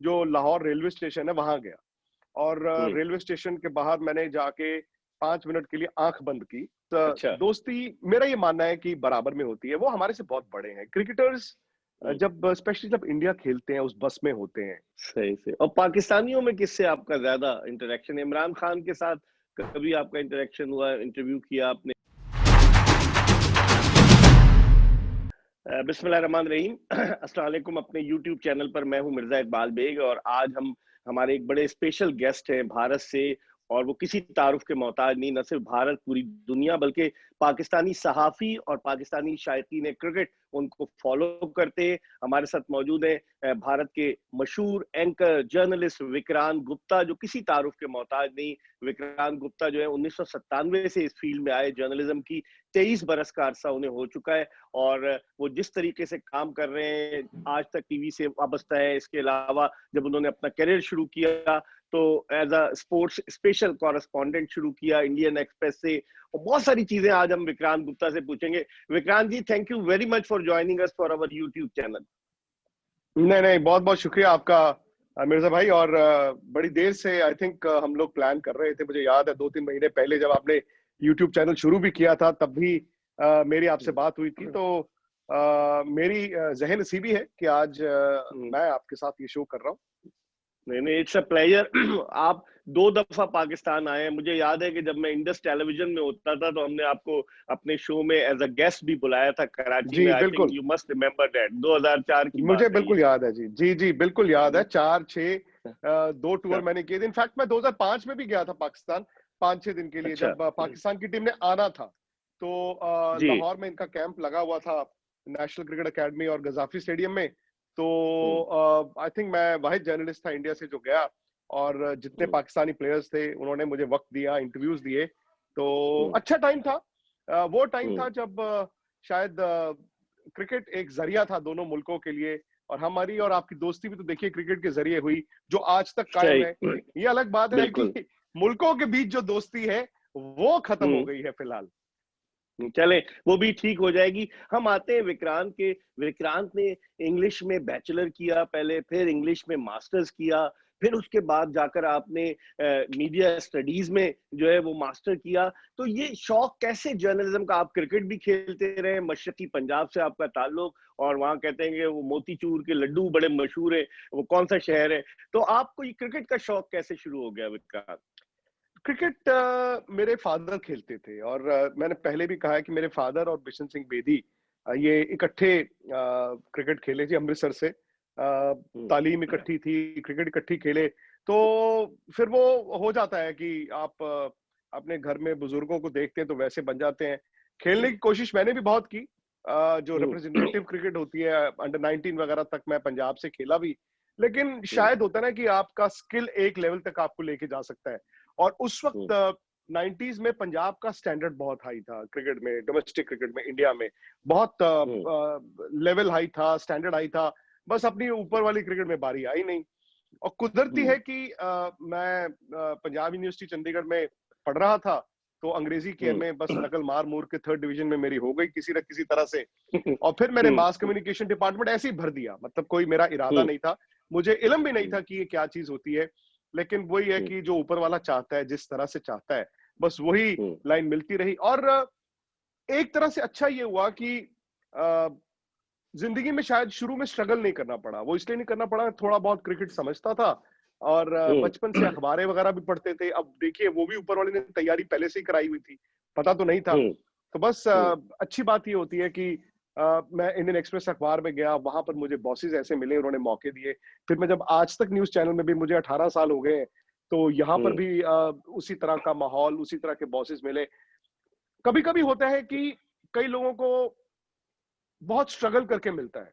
जो Lahore railway station है वहां गया, और रेलवे स्टेशन के बाहर मैंने जाके 5 मिनट के लिए आंख बंद की। अच्छा। दोस्ती मेरा ये मानना है कि बराबर में होती है। वो हमारे से बहुत बड़े हैं क्रिकेटर्स, जब स्पेशली जब इंडिया खेलते हैं उस बस में होते हैं। सही से। और पाकिस्तानियों में किससे आपका ज्यादा इंटरेक्शन है? इमरान खान के साथ कभी आपका इंटरेक्शन हुआ, इंटरव्यू किया आपने? बिस्मिल्लाहिर्रहमानिर्रहीम। अस्सलाम वालेकुम। अपने YouTube चैनल पर मैं हूं मिर्जा इकबाल बेग, और आज हम हमारे एक बड़े स्पेशल गेस्ट हैं भारत से, और वो किसी तारुफ के मोहताज नहीं, न सिर्फ भारत, पूरी दुनिया, बल्कि पाकिस्तानी सहाफ़ी और पाकिस्तानी शायकीन क्रिकेट उनको फॉलो करते हैं। हमारे साथ मौजूद है भारत के मशहूर एंकर जर्नलिस्ट विक्रांत गुप्ता, जो किसी तारुफ के मोहताज नहीं। विक्रांत गुप्ता जो है 1997 से इस फील्ड में आए, जर्नलिज्म की 23 बरस का अरसा उन्हें हो चुका है, और वो जिस तरीके से काम कर रहे हैं, आज तक टीवी से वाबस्ता है। इसके अलावा जब उन्होंने अपना करियर शुरू किया तो as a sports special correspondent शुरू किया इंडियन एक्सप्रेस से, और बहुत सारी चीजें आज हम विक्रांत गुप्ता से पूछेंगे। Vikrant ji, thank you very much for joining us for our YouTube channel. नहीं नहीं, बहुत बहुत शुक्रिया आपका मिर्जा भाई। और बड़ी देर से आई थिंक हम लोग प्लान कर रहे थे। मुझे याद है 2-3 महीने पहले जब आपने यूट्यूब चैनल शुरू भी किया था, तब भी मेरी आपसे बात हुई थी। तो मेरी जहन नसीबी है कि आज मैं आपके साथ ये शो कर रहा हूँ। नहीं नहीं, इट्स अ प्लेजर। आप 2 दफा पाकिस्तान आए हैं। मुझे याद है कि जब मैं इंडस टेलीविजन में होता था तो हमने आपको अपने शो में एज अ गेस्ट भी बुलाया था कराची जी में। आई थिंक बिल्कुल, यू मस्ट रिमेम्बर दैट। 2004 की मुझे बात है ये। बिल्कुल याद है जी। जी जी बिल्कुल याद है। 4-6 दो टूर अच्छा। मैंने किए थे। इनफैक्ट मैं 2005 में भी गया था पाकिस्तान, 5-6 दिन के लिए, अच्छा। जब पाकिस्तान की टीम ने आना था। तो जी। लाहौर में इनका कैंप लगा हुआ था, नेशनल क्रिकेट एकेडमी और गजाफी स्टेडियम में। तो आई थिंक मैं वाहिद जर्नलिस्ट था इंडिया से जो गया, और जितने पाकिस्तानी प्लेयर्स थे उन्होंने मुझे वक्त दिया, इंटरव्यूज दिए। तो अच्छा टाइम था। वो टाइम था जब शायद क्रिकेट एक जरिया था दोनों मुल्कों के लिए। और हमारी और आपकी दोस्ती भी तो देखिए क्रिकेट के जरिए हुई, जो आज तक कायम है। सही। ये अलग बात है बिल्कुल। कि मुल्कों के बीच जो दोस्ती है वो खत्म हो हम्म। गई है फिलहाल। चले, वो भी ठीक हो जाएगी। हम आते हैं विक्रांत के। विक्रांत ने इंग्लिश में बैचलर किया पहले, फिर इंग्लिश में मास्टर्स किया, फिर उसके बाद जाकर आपने मीडिया स्टडीज में जो है वो मास्टर किया। तो ये शौक कैसे जर्नलिज्म का? आप क्रिकेट भी खेलते रहे, मशरकी पंजाब से आपका ताल्लुक, और वहां कहते हैं कि वो मोतीचूर के लड्डू बड़े मशहूर है। वो कौन सा शहर है? तो आपको ये क्रिकेट का शौक कैसे शुरू हो गया विक्रांत? क्रिकेट मेरे फादर खेलते थे, और मैंने पहले भी कहा है कि मेरे फादर और बिशन सिंह बेदी ये इकट्ठे क्रिकेट खेले थे अमृतसर से। तालीम इकट्ठी थी, क्रिकेट इकट्ठी खेले। तो फिर वो हो जाता है कि आप अपने घर में बुजुर्गों को देखते हैं तो वैसे बन जाते हैं। खेलने की कोशिश मैंने भी बहुत की। जो रिप्रेजेंटेटिव क्रिकेट होती है अंडर 19 वगैरह तक मैं पंजाब से खेला भी। लेकिन शायद होता है ना कि आपका स्किल एक लेवल तक आपको लेके जा सकता है। और उस वक्त 90s में पंजाब का स्टैंडर्ड बहुत हाई था क्रिकेट में, डोमेस्टिक क्रिकेट में इंडिया में। बहुत लेवल हाई था, स्टैंडर्ड हाई था। बस अपनी ऊपर वाली क्रिकेट में बारी आई नहीं। और कुदरती है कि मैं पंजाब यूनिवर्सिटी चंडीगढ़ में पढ़ रहा था। तो अंग्रेजी के में बस नकल मार मूर के 3rd डिवीजन में मेरी हो गई किसी न किसी तरह से। और फिर मैंने मास कम्युनिकेशन डिपार्टमेंट ऐसे ही भर दिया। मतलब कोई मेरा इरादा नहीं था, मुझे इल्म भी नहीं था कि ये क्या चीज होती है। लेकिन वही है कि जो ऊपर वाला चाहता है, जिस तरह से चाहता है, बस वही लाइन मिलती रही। और एक तरह से अच्छा ये हुआ कि जिंदगी में शायद शुरू में स्ट्रगल नहीं करना पड़ा। वो इसलिए नहीं करना पड़ा, थोड़ा बहुत क्रिकेट समझता था, और बचपन से अखबारें वगैरह भी पढ़ते थे। अब देखिए वो भी ऊपर वाले ने तैयारी पहले से ही कराई हुई थी, पता तो नहीं था। तो बस अच्छी बात ये होती है कि मैं इंडियन एक्सप्रेस अखबार में गया, वहां पर मुझे बॉसेस ऐसे मिले, उन्होंने मौके दिए। फिर मैं जब आज तक न्यूज चैनल में भी, मुझे 18 साल हो गए हैं, तो यहाँ पर भी उसी तरह का माहौल, उसी तरह के बॉसेस मिले। कभी कभी होता है कि कई लोगों को बहुत स्ट्रगल करके मिलता है,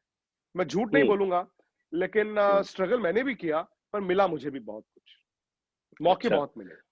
मैं झूठ नहीं बोलूंगा। लेकिन स्ट्रगल मैंने भी किया, पर मिला मुझे भी बहुत कुछ, मौके अच्छा। बहुत मिले।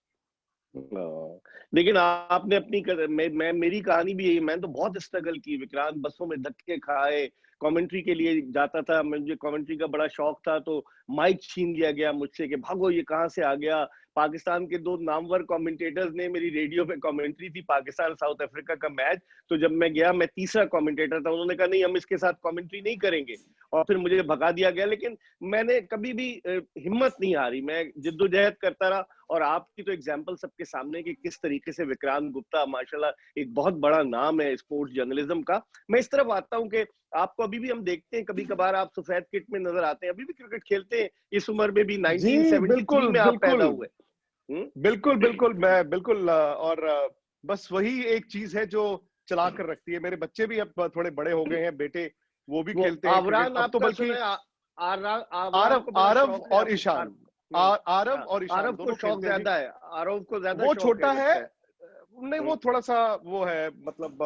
लेकिन आपने अपनी मैं मेरी कहानी भी यही। मैंने तो बहुत स्ट्रगल की विक्रांत, बसों में धक्के खाए, कमेंट्री के लिए जाता था, मुझे कमेंट्री का बड़ा शौक था, तो माइक छीन लिया गया मुझसे कि भागो ये कहाँ से आ गया। पाकिस्तान के 2 नामवर कमेंटेटर्स ने मेरी रेडियो पे कमेंट्री थी, पाकिस्तान साउथ अफ्रीका का मैच, तो जब मैं गया मैं तीसरा कमेंटेटर था, उन्होंने कहा नहीं हम इसके साथ कमेंट्री नहीं करेंगे, और फिर मुझे भगा दिया गया। लेकिन मैंने कभी भी हिम्मत नहीं हारी, मैं जिद्दोजहद करता रहा। और आपकी तो एग्जाम्पल सबके सामने कि किस तरीके से विक्रांत गुप्ता माशाल्लाह एक बहुत बड़ा नाम है स्पोर्ट्स जर्नलिज्म का। मैं इस तरफ आता हूँ कि आपको अभी भी हम देखते हैं, कभी कभार आप सफेद किट में नजर आते हैं, अभी भी क्रिकेट खेलते हैं, इस उम्र में भी। जी 1973 बिल्कुल में आप पैदा बिल्कुल हुए। बिल्कुल बिल्कुल मैं बिल्कुल और बस वही एक चीज है जो चला कर रखती है। मेरे बच्चे भी अब थोड़े बड़े हो गए हैं, बेटे वो भी वो खेलते हैं क्रिकेट आवरान अब तो, आपका बल्कि सुना है, आवरान आरव को बड़ा आरव शौक है और ईशान, हम्म, आरव हाँ, और ईशान आरव को दोनों शौक खेलते हैं जी। ज्यादा है, आरव को ज्यादा वो शौक है छोटा है, लगता है। नहीं हम्म, वो थोड़ा सा वो है, मतलब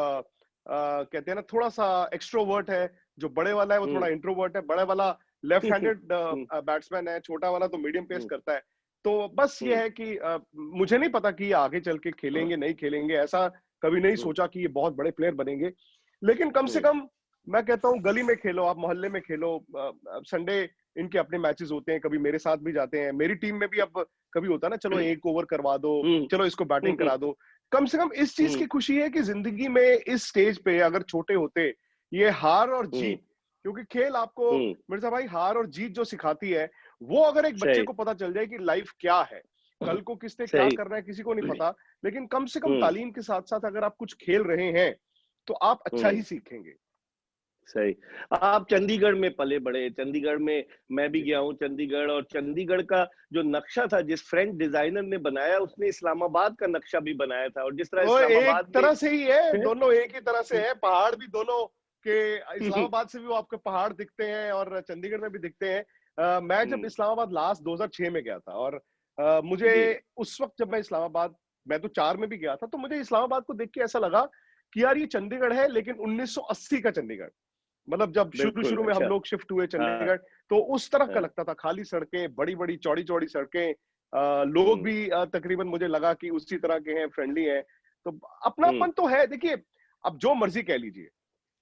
कहते हैं ना थोड़ा सा एक्सट्रोवर्ट है। जो बड़े वाला है वो थोड़ा हम्म, इंट्रोवर्ट है। बड़े वाला लेफ्ट हैंडेड हम्म, बैट्समैन है, छोटा वाला तो मीडियम पेस हम्म, करता है। तो बस ये हम्म, है कि मुझे नहीं पता कि ये आगे चल के खेलेंगे नहीं खेलेंगे, ऐसा कभी नहीं हम्म, सोचा कि ये बहुत बड़े प्लेयर बनेंगे। लेकिन कम से हम्म, कम मैं कहता हूँ गली में खेलो, आप मोहल्ले में खेलो। संडे इनके अपने मैचेस होते हैं, कभी मेरे साथ भी जाते हैं। मेरी टीम में भी अब कभी होता है ना, चलो एक ओवर करवा दो, हम्म, चलो इसको बैटिंग हम्म, करा दो। कम से कम इस चीज की हम्म, खुशी है कि जिंदगी में इस स्टेज पे अगर छोटे होते, ये हार और हम्म, जीत, क्योंकि खेल आपको हम्म, मिर्जा भाई हार और जीत जो सिखाती है, वो अगर एक बच्चे सही को पता चल जाए कि लाइफ क्या है, कल को किसने क्या सही, करना है किसी को नहीं पता। लेकिन कम से कम हम्म, तालीम के साथ साथ अगर आप कुछ खेल रहे हैं तो आप अच्छा हम्म, ही सीखेंगे। सही। आप चंडीगढ़ में पले बड़े, चंडीगढ़ में मैं भी जी गया हूँ चंडीगढ़, और चंडीगढ़ का जो नक्शा था जिस फ्रेंच डिजाइनर ने बनाया, उसने इस्लामाबाद का नक्शा भी बनाया था, और जिस तरह वो एक इस्लामाबाद में तरह से ही है, दोनों एक ही तरह से है। पहाड़ भी दोनों के, इस्लामाबाद से भी वो आपको पहाड़ दिखते हैं और चंडीगढ़ में भी दिखते हैं। मैं जब इस्लामाबाद लास्ट 2006 में गया था, और मुझे जी उस वक्त जब मैं इस्लामाबाद, मैं तो 4 में भी गया था, तो मुझे इस्लामाबाद को देख के ऐसा लगा कि यार ये चंडीगढ़ है लेकिन 1980 का चंडीगढ़। मतलब जब शुरू बिल्कुल शुरू में हम अच्छा। लोग शिफ्ट हुए हाँ चंडीगढ़, तो उस तरह का हाँ लगता था, खाली सड़कें, बड़ी बड़ी चौड़ी चौड़ी सड़कें। लोग हम्म, भी तकरीबन मुझे लगा कि उसी तरह के हैं, फ्रेंडली हैं। तो हम्म, अपनापन तो है देखिए। अब जो मर्जी कह लीजिए, हम्म,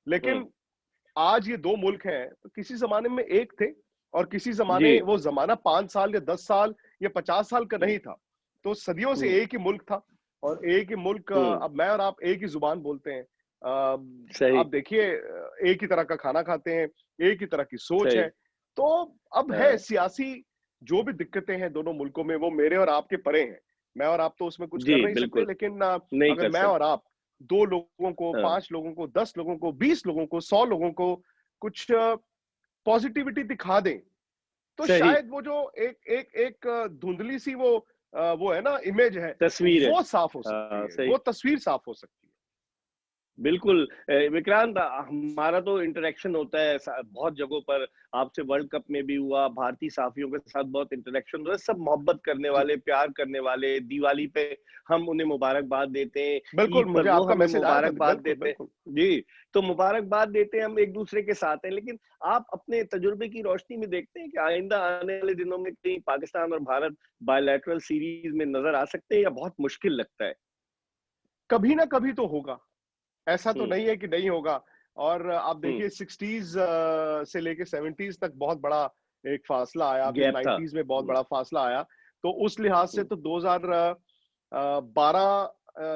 लेकिन आज ये दो मुल्क हैं, तो किसी जमाने में एक थे, और किसी जी जमाने वो जमाना 5 साल या 10 साल या 50 साल का हम्म, नहीं था। तो सदियों से हम्म, एक ही मुल्क था, और एक ही मुल्क, हम्म, अब मैं और आप एक ही जुबान बोलते हैं। सही आप देखिए, एक ही तरह का खाना खाते हैं, एक ही तरह की सोच सही। है। तो अब है हाँ, सियासी जो भी दिक्कतें हैं दोनों मुल्कों में, वो मेरे और आपके परे हैं। मैं और आप तो उसमें कुछ जी कर नहीं सकते, बिल्कुल लेकिन नहीं अगर कर मैं और सकते। आप 2 लोगों को, हाँ 5 लोगों को, 10 लोगों को, 20 लोगों को, 100 लोगों को कुछ पॉजिटिविटी दिखा दें, तो सही, शायद वो जो एक एक एक धुंधली सी वो है ना इमेज है, तस्वीर है। वो साफ हो सकती हाँ है, सही, वो तस्वीर साफ हो सकती है। बिल्कुल। विक्रांत, हमारा तो इंटरेक्शन होता है बहुत जगहों पर, आपसे वर्ल्ड कप में भी हुआ, भारतीय साफियों के साथ बहुत इंटरेक्शन हुआ, सब मोहब्बत करने जी वाले, प्यार करने वाले। दिवाली पे हम उन्हें मुबारकबाद देते हैं, बिल्कुल, ईद पर मुझे वो आपका हमें मैसेज आया था, मुबारकबाद बिल्कुल देते हैं। बिल्कुल। जी, तो मुबारकबाद देते हैं, हम एक दूसरे के साथ हैं। लेकिन आप अपने तजुर्बे की रोशनी में देखते हैं कि आइंदा आने वाले दिनों में कहीं पाकिस्तान और भारत बायलैटरल सीरीज में नजर आ सकते हैं, या बहुत मुश्किल लगता है? कभी ना कभी तो होगा, ऐसा तो हम्म, नहीं है कि नहीं होगा। और आप हम्म, देखिए 60s से लेके 70s तक बहुत बड़ा एक फासला आया, फिर गैप था। 90s में बहुत बड़ा फासला आया। तो उस लिहाज से हम्म, तो 2012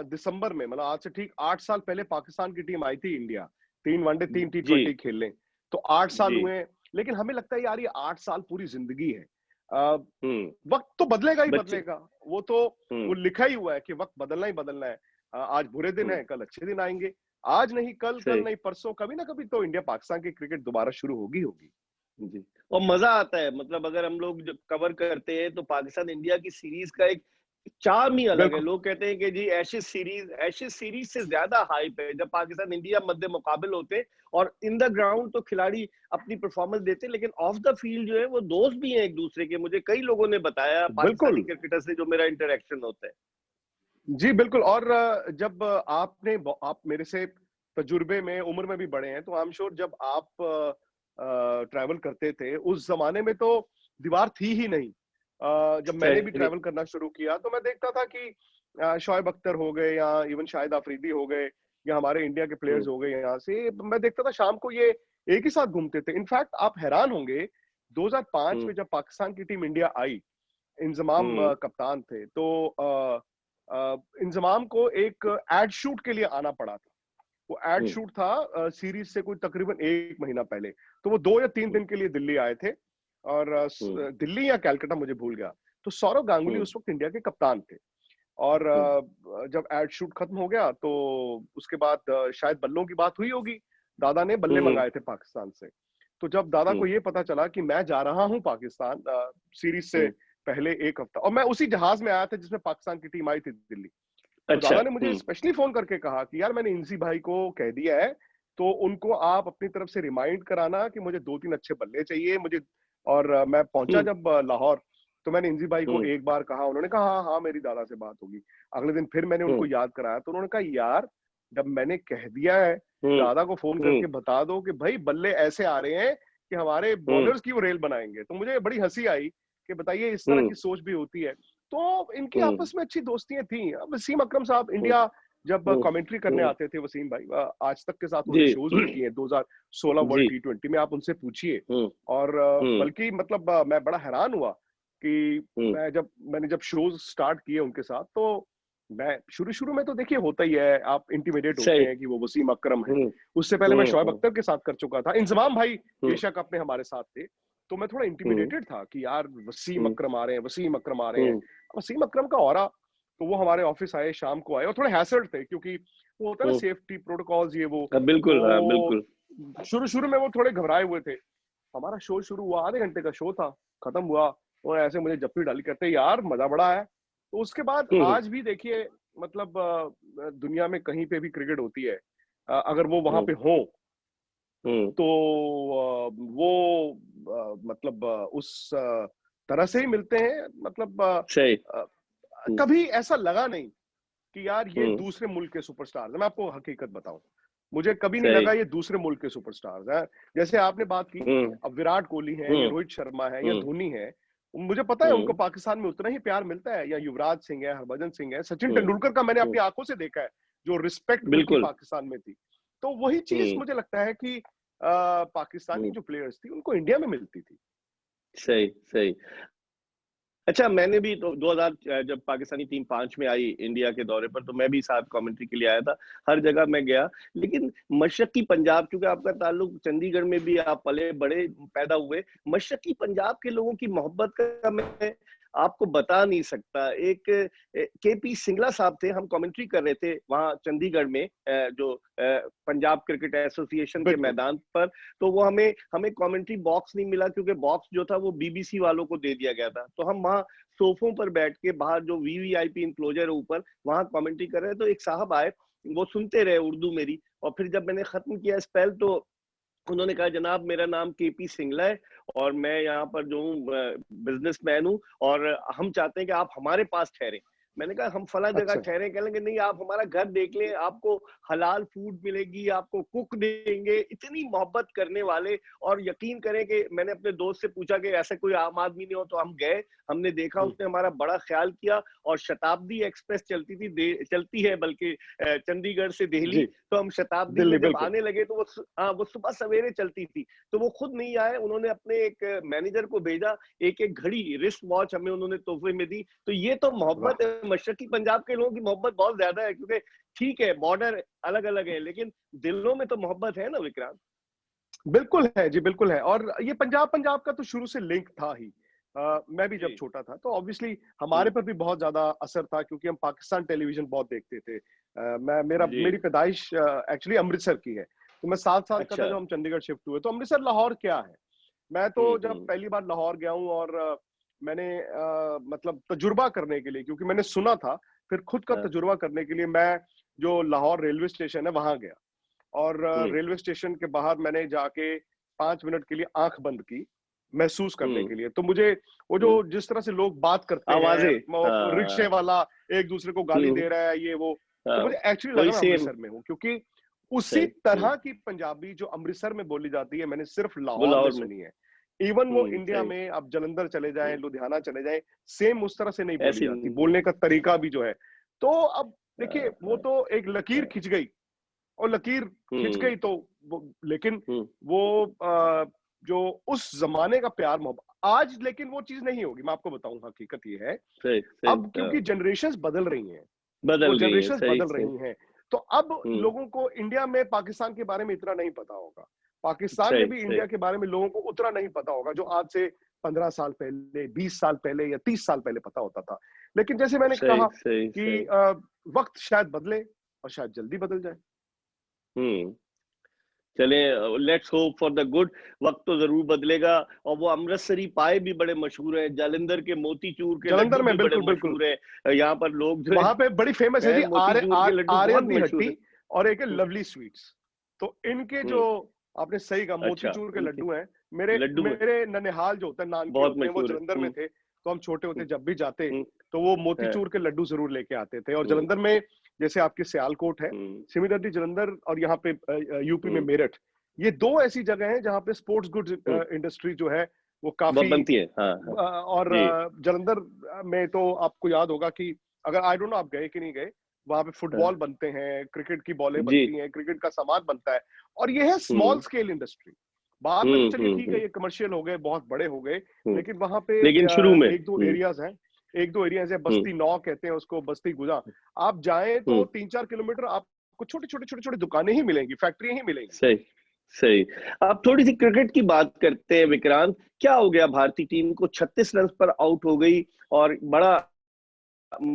दिसंबर में, मतलब आज से ठीक 8 साल पहले पाकिस्तान की टीम आई थी इंडिया, 3 वनडे 3 T20 जी खेलने। तो 8 साल जी हुए, लेकिन हमें लगता है यार ये 8 साल पूरी जिंदगी है। अ, हम्म, वक्त तो बदलेगा ही बच्चे बदलेगा, वो तो वो हम्म, लिखा ही हुआ है कि वक्त बदलना ही बदलना है। आज बुरे दिन हम्म, है, कल अच्छे दिन आएंगे। आज नहीं कल, कल सही नहीं परसों, कभी ना कभी तो इंडिया पाकिस्तान की क्रिकेट दोबारा शुरू होगी होगी। जी। और मजा आता है, मतलब अगर हम लोग जब कवर करते हैं तो पाकिस्तान इंडिया की सीरीज का एक चार्म ही अलग है। बिल्कुल लोग कहते हैं कि जी एशेज सीरीज से ज्यादा हाइप है जब पाकिस्तान इंडिया मध्य मुकाबल होते हैं, और इन द ग्राउंड तो खिलाड़ी अपनी परफॉर्मेंस देते हैं, लेकिन ऑफ द फील्ड जो है वो दोस्त भी हैं एक दूसरे के। मुझे कई लोगों ने बताया, पाकिस्तानी बिल्कुल। क्रिकेटर से जो मेरा इंटरेक्शन होता है। जी बिल्कुल। और जब आप मेरे से तजुर्बे में, उम्र में भी बड़े हैं, तो आई एम श्योर जब आप ट्रैवल करते थे उस जमाने में तो दीवार थी ही नहीं। जब मैंने भी सही ट्रैवल करना शुरू किया तो मैं देखता था कि शोएब अख्तर हो गए, या इवन शाहिद आफरीदी हो गए, या हमारे इंडिया के प्लेयर्स हम्म, हो गए, यहाँ से मैं देखता था शाम को ये एक ही साथ घूमते थे। इनफैक्ट आप हैरान होंगे, 2005 में जब पाकिस्तान की टीम इंडिया आई, इंजमाम कप्तान थे, तो इंजमाम को एक एड शूट के लिए आना पड़ा था। वो एड शूट था सीरीज से कोई तकरीबन 1 महीना पहले। तो वो 2 या 3 दिन के लिए दिल्ली आए थे, और दिल्ली या कलकत्ता मुझे भूल गया। तो सौरव गांगुली उस वक्त इंडिया के कप्तान थे, और जब एड शूट खत्म हो गया तो उसके बाद शायद बल्लों की बात हुई होगी, दादा ने बल्ले मंगाए थे पाकिस्तान से। तो जब दादा को ये पता चला कि मैं जा रहा हूं पाकिस्तान सीरीज से पहले 1 हफ्ता, और मैं उसी जहाज में आया था जिसमें पाकिस्तान की टीम आई थी दिल्ली, तो अच्छा। दादा ने मुझे स्पेशली फोन करके कहा कि यार मैंने इंसी भाई को कह दिया है, तो उनको आप अपनी तरफ से रिमाइंड कराना कि मुझे 2-3 अच्छे बल्ले चाहिए मुझे। और मैं पहुंचा जब लाहौर, तो मैंने इंजी भाई को एक बार कहा, उन्होंने कहा हाँ हाँ मेरी दादा से बात होगी। अगले दिन फिर मैंने उनको याद कराया, तो उन्होंने कहा यार जब मैंने कह दिया है, दादा को फोन करके बता दो कि भाई बल्ले ऐसे आ रहे हैं कि हमारे बॉलर्स की वो रेल बनाएंगे। तो मुझे बड़ी हंसी आई कि बताइए इस तरह की सोच भी होती है। तो इनकी आपस में अच्छी दोस्तियां थी। वसीम अकरम साहब इंडिया जब कमेंट्री करने आते थे, वसीम भाई आज तक के साथ उन्होंने शोज भी किए 2016 वर्ल्ड T20 में, आप उनसे पूछिए। और बल्कि मतलब मैं बड़ा हैरान हुआ कि मैंने जब शोज स्टार्ट किए उनके साथ, तो मैं शुरू में तो देखिए होता ही है, आप इंटिमिडेट होते हैं कि वो वसीम अकरम है। उससे पहले मैं शोएब अख्तर के साथ कर चुका था, इंजमाम भाई एशिया कप में हमारे साथ थे, तो मैं थोड़ा इंटिमिडेटेड था कि यार वसीम अकरम आ रहे हैं, वसीम अकरम आ रहे हैं। वसीम अकरम का ऑरा, तो वो हमारे ऑफिस आए, शाम को आए, और थोड़े हैसल्ड थे क्योंकि वो होता है ना सेफ्टी प्रोटोकॉल्स ये वो। बिल्कुल बिल्कुल। शुरू में वो थोड़े घबराए हुए थे। हमारा शो शुरू हुआ, आधे घंटे का शो था, खत्म हुआ, वो ऐसे मुझे जप्पी डाली करते यार मजा बड़ा है। तो उसके बाद आज भी देखिए, मतलब दुनिया में कहीं पे भी क्रिकेट होती है, अगर वो वहां पे हो तो वो मतलब उस तरह से ही मिलते हैं। मतलब कभी ऐसा लगा नहीं कि यार ये दूसरे मुल्क के सुपरस्टार हैं। मैं आपको हकीकत बताऊं, मुझे कभी नहीं लगा ये दूसरे मुल्क के सुपरस्टार्स हैं। जैसे आपने बात की, अब विराट कोहली है या रोहित शर्मा है या धोनी है, मुझे पता है उनको पाकिस्तान में उतना ही प्यार मिलता है, या युवराज सिंह है, हरभजन सिंह है, सचिन तेंदुलकर का मैंने अपनी आंखों से देखा है जो रिस्पेक्ट उनकी पाकिस्तान में थी। तो वही चीज मुझे लगता है कि पाकिस्तानी जो प्लेयर्स थी उनको इंडिया में मिलती थी। सही सही। अच्छा, मैंने भी तो 2000 जब पाकिस्तानी टीम 5 में आई इंडिया के दौरे पर, तो मैं भी साथ कमेंट्री के लिए आया था। हर जगह मैं गया, लेकिन मशरकी पंजाब, क्योंकि आपका ताल्लुक चंडीगढ़ में भी आप पले बड़े पैदा हुए, मशरकी पंजाब के लोगों की मोहब्बत का मैं आपको बता नहीं सकता। एक केपी सिंगला साहब थे, हम कमेंट्री कर रहे थे वहां चंडीगढ़ में जो पंजाब क्रिकेट एसोसिएशन के मैदान पर, तो वो हमें कमेंट्री बॉक्स नहीं मिला, क्योंकि बॉक्स जो था वो बीबीसी वालों को दे दिया गया था। तो हम वहां सोफों पर बैठ के, बाहर जो वीवीआईपी इंक्लोजर है ऊपर, वहां कमेंट्री कर रहे हैं। तो एक साहब आए, वो सुनते रहे उर्दू मेरी, और फिर जब मैंने खत्म किया स्पेल, तो उन्होंने कहा जनाब मेरा नाम केपी सिंगला है और मैं यहाँ पर जो हूँ बिजनेसमैन हूँ, और हम चाहते हैं कि आप हमारे पास ठहरे। मैंने कहा हम फला जगह ठहरे। कह लेंगे नहीं, आप हमारा घर देख लें, आपको हलाल फूड मिलेगी, आपको कुक देंगे। इतनी मोहब्बत करने वाले। और यकीन करें कि मैंने अपने दोस्त से पूछा कि ऐसा कोई आम आदमी नहीं हो, तो हम गए, हमने देखा, उसने हमारा बड़ा ख्याल किया। और शताब्दी एक्सप्रेस चलती है बल्कि चंडीगढ़ से दिल्ली, तो हम शताब्दी में जब आने लगे तो वो सुबह सवेरे चलती थी। तो वो खुद नहीं आए, उन्होंने अपने एक मैनेजर को भेजा, एक घड़ी, रिस्ट वॉच हमें उन्होंने तोहफे में दी। तो ये तो मोहब्बत है। मशरकी पंजाब के लोगों की मोहब्बत बहुत ज्यादा है, क्योंकि ठीक है बॉर्डर अलग अलग है, लेकिन दिलों में तो मोहब्बत है ना विक्रांत। बिल्कुल है जी, बिल्कुल है। और ये पंजाब का तो शुरू से लिंक था ही। मैं भी जब छोटा था तो ऑब्वियसली हमारे पर भी बहुत ज्यादा असर था, क्योंकि हम पाकिस्तान टेलीविजन बहुत देखते थे। मेरी पैदाइश एक्चुअली अमृतसर की है, तो मैं 7 साल का था जब हम चंडीगढ़ शिफ्ट हुए। तो अमृतसर लाहौर क्या है, मैं तो जब पहली बार लाहौर गया हूँ, और मैंने मतलब तजुर्बा करने के लिए, क्योंकि मैंने सुना था, फिर खुद का तजुर्बा करने के लिए मैं जो लाहौर रेलवे स्टेशन है वहां गया। और रेलवे स्टेशन के बाहर मैंने जाके 5 मिनट के लिए आंख बंद की, महसूस करने के लिए। तो मुझे वो जो जिस तरह से लोग बात करते हैं, रिक्शे वाला एक दूसरे को गाली दे रहा है, ये वो, तो मुझे एक्चुअली लगा मैं अमृतसर में हूँ, क्योंकि उसी तरह की पंजाबी जो अमृतसर में बोली जाती है मैंने सिर्फ लाहौर में सुनी है। इवन वो इंडिया में आप जलंधर चले जाएं, लुधियाना चले जाएं, सेम उस तरह से नहीं बोली जाती, बोलने का तरीका भी जो है। तो अब देखिए वो तो एक लकीर खिंच गई, और लकीर खिंच गई तो लेकिन वो जो उस जमाने का प्यार मोहब्बत आज लेकिन वो चीज नहीं होगी। मैं आपको बताऊं, हकीकत ये है सही सही, अब क्योंकि जनरेशंस बदल रही हैं, वो बदल गई है, जनरेशंस सही बदल सही। रही हैं, तो अब लोगों को इंडिया में पाकिस्तान के बारे में इतना नहीं पता होगा, पाकिस्तान में सही भी सही इंडिया के बारे में लोगों को उतना नहीं पता होगा जो आज से 15 साल पहले, 20 साल पहले या 30 साल पहले पता होता था। लेकिन जैसे मैंने सही कहा सही कि सही। वक्त शायद बदले और शायद जल्दी बदल जाए। हम्म। चले, let's hope for the good. वक्त तो जरूर बदलेगा। और वो अमृतसरी पाए भी बड़े मशहूर है, जालंधर के मोतीचूर के जालंधर लड्डू में भी बड़े बिल्कुल बिल्कुल, मशहूर है। यहाँ पर लोग जो वहां पे बड़ी फेमस है है जी मोतीचूर के लड्डू बहुत आर्यन दी मशहूर हट्टी है। और एक है हम्म लवली स्वीट्स। तो इनके जो हम्म, आपने सही कहा अच्छा, मोतीचूर के इनके लड्डू हैं। मेरे लड्डू में मेरे ननिहाल जो होते हैं नानके बहुत होते हैं वो मशहूर है। जलंधर में थे, तो हम छोटे होते हम्म जब भी जाते हम्म, तो वो है, मोतीचूर के लड्डू जरूर लेके आते थे। और हम्म जलंधर में जैसे आपकी सियालकोट है, हम्म सिमिलरली जलंधर और यहाँ पे यूपी में हम्म मेरठ, ये दो ऐसी जगह हैं जहाँ पे स्पोर्ट्स गुड्स हम्म, इंडस्ट्री जो है वो वो काफी बनती है, हाँ हाँ। और जी, जलंधर में तो आपको याद होगा कि अगर आई डोंट नो आप गए कि नहीं गए, वहां पे हाँ, फुटबॉल बनते हैं, क्रिकेट की बॉलें जी, बनती हैं, क्रिकेट का सामान बनता है। और ये है स्मॉल हम्म स्केल इंडस्ट्री। बाद में तो चलिए ठीक है हम्म, ये कमर्शियल हो गए, बहुत बड़े हो गए, हम्म, लेकिन वहां पे लेकिन शुरू में, एक दो एरियाज हैं, एक दो एरियाज है, हम्म बस्ती 9 कहते हैं उसको, बस्ती गुजा। आप जाएं तो हम्म, 3-4 किलोमीटर आपको छोटी छोटी छोटी छोटी दुकानें ही मिलेंगी, फैक्ट्रियां ही मिलेंगी। सही सही। अब थोड़ी सी क्रिकेट की बात करते हैं विक्रांत। क्या हो गया, भारतीय टीम को 36 रन पर आउट हो गई, और बड़ा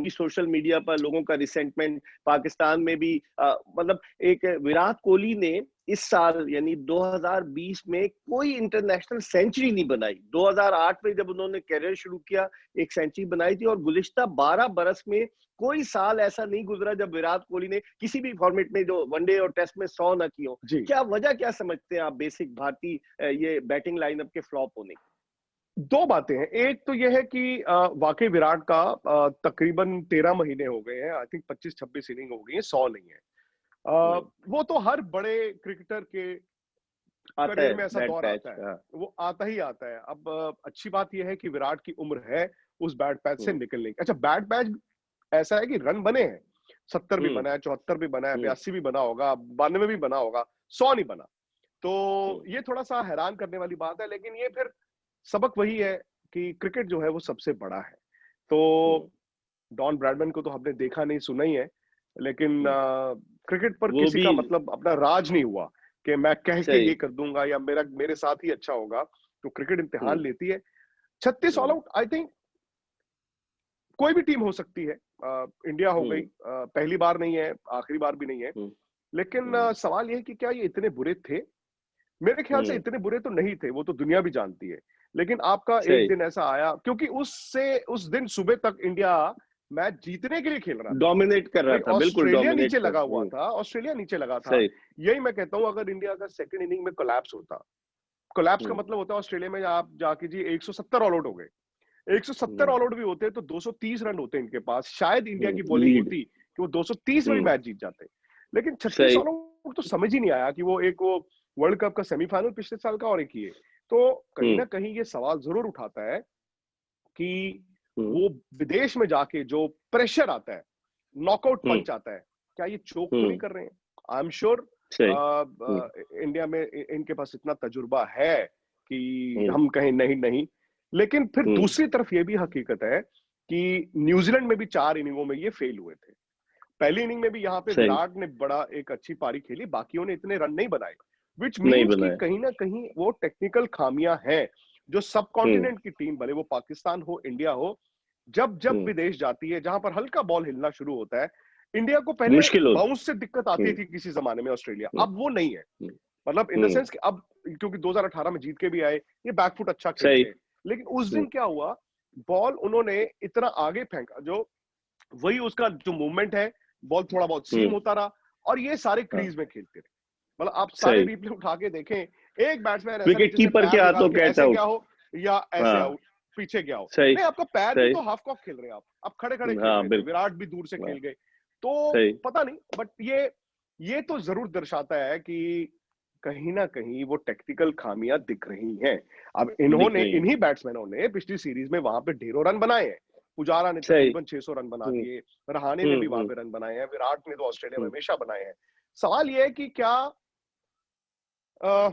सोशल मीडिया पर लोगों का रिसेंटमेंट, पाकिस्तान में भी मतलब एक विराट कोहली ने इस साल यानी 2020 में कोई इंटरनेशनल सेंचुरी नहीं बनाई। 2008 में जब उन्होंने कैरियर शुरू किया एक सेंचुरी बनाई थी, और गुज़िश्ता 12 बरस में कोई साल ऐसा नहीं गुजरा जब विराट कोहली ने किसी भी फॉर्मेट में जो वनडे और टेस्ट में 100 ना की हो। जी, क्या वजह क्या समझते हैं आप बेसिक भारतीय ये बैटिंग लाइनअप के फ्लॉप होने की? दो बातें हैं। एक तो यह है कि वाकई विराट का तकरीबन 13 महीने हो गए हैं, आई थिंक 25-26 इनिंग हो गई है, 100 नहीं है। हम्म, वो तो हर बड़े क्रिकेटर के आता करियर है में ऐसा बैड दौर पैच, आता है, हाँ। वो आता ही आता है। अब अच्छी बात यह है कि विराट की उम्र है उस बैड पैच से हम्म निकलने की। अच्छा, बैड पैच ऐसा है कि रन बने हैं, 70 भी हम्म बना है, 74 भी बना है, हम्म 82 भी बना होगा, 92 भी बना होगा, 100 नहीं बना। तो हम्म ये थोड़ा सा हैरान करने वाली बात है, लेकिन ये फिर सबक वही है कि क्रिकेट जो है वो सबसे बड़ा है। तो हम्म डॉन ब्रैडमैन को तो हमने देखा नहीं सुना ही है, लेकिन हम्म। क्रिकेट पर वो किसी भी का मतलब अपना राज नहीं हुआ कि मैं कह के सही। ये कर दूंगा या मेरे साथ ही अच्छा होगा। तो क्रिकेट इम्तिहान हम्म लेती है। 36 all hmm out I think कोई भी टीम हो सकती है। इंडिया हो गई, हम्म पहली बार नहीं है, आखिरी बार भी नहीं है। हम्म लेकिन हम्म सवाल यह है कि क्या ये इतने बुरे थे? मेरे ख्याल से हम्म, इतने बुरे तो नहीं थे, वो तो दुनिया भी जानती है। लेकिन आपका एक सही। दिन ऐसा आया क्योंकि उससे उस दिन सुबह तक इंडिया मैच जीतने के लिए खेल रहा था। डोमिनेट कर रहा भाई था, बिल्कुल ऑस्ट्रेलिया डोमिनेट नीचे कर। लगा हुआ था, ऑस्ट्रेलिया नीचे लगा था। सही। यही मैं कहता हूं, अगर इंडिया का सेकंड इनिंग में कोलैप्स होता, कोलैप्स का हम्म मतलब होता है ऑस्ट्रेलिया में आप जाके जी 170 ऑल आउट हो गए, 170 हम्म ऑल आउट भी होते तो 230 रन होते इनके पास, शायद इंडिया की बॉलिंग लीड। होती कि वो 230 में भी हम्म, मैच जीत जाते। लेकिन 36 सही। ऑल आउट तो समझ ही नहीं आया कि वो वर्ल्ड कप का सेमीफाइनल पिछले साल का और एक ये। तो कहीं हम्म ना कहीं ये सवाल जरूर उठाता है कि हम्म वो विदेश में जाके जो प्रेशर आता है, नॉकआउट हम्म पंच आता है, क्या ये चोक तो नहीं हम्म, कर रहे हैं? आई एम श्योर सही। हम्म इंडिया में इनके पास इतना तजुर्बा है कि हम्म हम कहें नहीं नहीं। लेकिन फिर हम्म, दूसरी तरफ ये भी हकीकत है कि न्यूजीलैंड में भी 4 इनिंगों में ये फेल हुए थे। पहली इनिंग में भी यहाँ पे सही। विराट ने बड़ा एक अच्छी पारी खेली, बाकियों ने इतने रन नहीं बनाए, विच नहीं मीन्स कि बनाया। कहीं ना कहीं वो टेक्निकल खामियां हैं जो सब हम्म कॉन्टिनेंट की टीम, भले वो पाकिस्तान हो इंडिया हो, जब जब हम्म, विदेश जाती है जहां पर हल्का बॉल हिलना शुरू होता है। इंडिया को पहले मुश्किल हो। बाउंस से दिक्कत आती हम्म थी किसी जमाने में ऑस्ट्रेलिया, हम्म अब वो नहीं है। हम्म मतलब इन द हम्म, सेंस कि अब क्योंकि 2018 में जीत के भी आए, ये बैकफुट अच्छा सही। खेलते हैं। लेकिन उस हम्म दिन क्या हुआ, बॉल उन्होंने इतना आगे फेंका, जो वही उसका जो मूवमेंट है, बॉल थोड़ा बहुत सीम हम्म, होता रहा और ये सारे हाँ, क्रीज में खेलते रहे। मतलब आप सारे सही। रिप्ले उठा के देखें, एक बैट्समैन ऐसा नहीं विकेट जिसने कीपर के पैर निकाल हाथों के कैच ऐसे गया आउट। हो या ऐसे हाँ, आउट पीछे गया हो। सही नहीं, आपका पैर भी सही। तो हाफ कॉक खेल रहे हैं आप खड़े खड़े खेल हाँ रहे थे, बिल्कुल। विराट भी दूर से हाँ, खेल गए। तो सही। पता नहीं, बट ये तो जरूर दर्शाता है कि कहीं ना कहीं वो टेक्निकल खामियां दिख रही हैं। अब दिख इन्होंने रही है। इन्हीं बैट्समैनों ने पिछली सीरीज में वहां पे ढेरों रन बनाए हैं। पुजारा ने सही। तकरीबन 600 रन बना हम्म दिए, रहाणे ने भी वहां हम्म पे रन बनाए हैं, विराट ने तो ऑस्ट्रेलिया में हम्म हमेशा बनाए हैं। सवाल ये है कि क्या अ,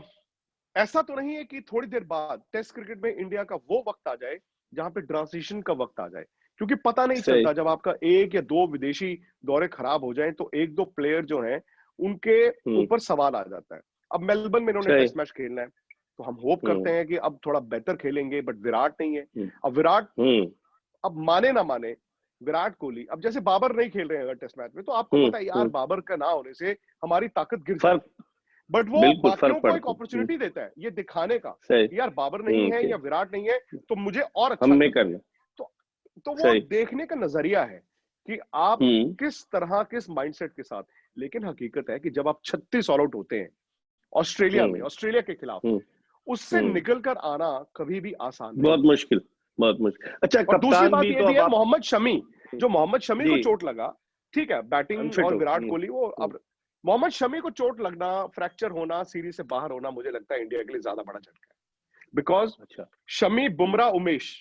ऐसा तो नहीं है कि थोड़ी देर बाद टेस्ट क्रिकेट में इंडिया का वो वक्त आ जाए जहां पे ट्रांजिशन का वक्त आ जाए, क्योंकि पता नहीं सही। चलता, जब आपका एक या दो विदेशी दौरे खराब हो जाएं तो एक दो प्लेयर जो हैं उनके हम्म। ऊपर सवाल आ जाता है। अब मेलबर्न में इन्होंने सही। टेस्ट मैच खेलना है, तो हम होप करते हम्म। हैं कि अब थोड़ा बेहतर खेलेंगे, बट विराट नहीं है। हम्म। अब विराट, हम्म। अब माने ना माने, विराट कोहली अब जैसे बाबर नहीं खेल रहे हैं अगर टेस्ट मैच में, तो आपको पता है यार हम्म। बाबर का ना होने से हमारी ताकत गिर फर्क, जाती है, बट वो बिल्कुल बाकियों फर्क को एक पड़ता है। अपॉर्चुनिटी देता है ये दिखाने का सही। कि यार बाबर नहीं है कि या विराट नहीं है तो मुझे और अच्छा हमें करना है। करना। तो वो सही। देखने का नजरिया है कि आप हम्म। किस तरह, किस माइंडसेट के साथ। लेकिन हकीकत है कि जब आप 36 ऑल आउट होते हैं ऑस्ट्रेलिया में, हम्म। ऑस्ट्रेलिया के खिलाफ, हम्म। उससे हम्म। निकल कर आना कभी भी आसान नहीं बहुत है। मुश्किल, बहुत मुश्किल। अच्छा, और दूसरी कप्तान बात भी यह तो भी अब है, आप। मोहम्मद शमी, जो मोहम्मद शमी को जी। चोट लगा, ठीक है, बैटिंग अनफिट और हो। विराट कोहली वो अब, मोहम्मद शमी को चोट लगना, फ्रैक्चर होना, सीरीज से बाहर होना, मुझे लगता है इंडिया के लिए ज्यादा बड़ा झटका है। बिकॉज अच्छा। शमी, बुमराह, उमेश,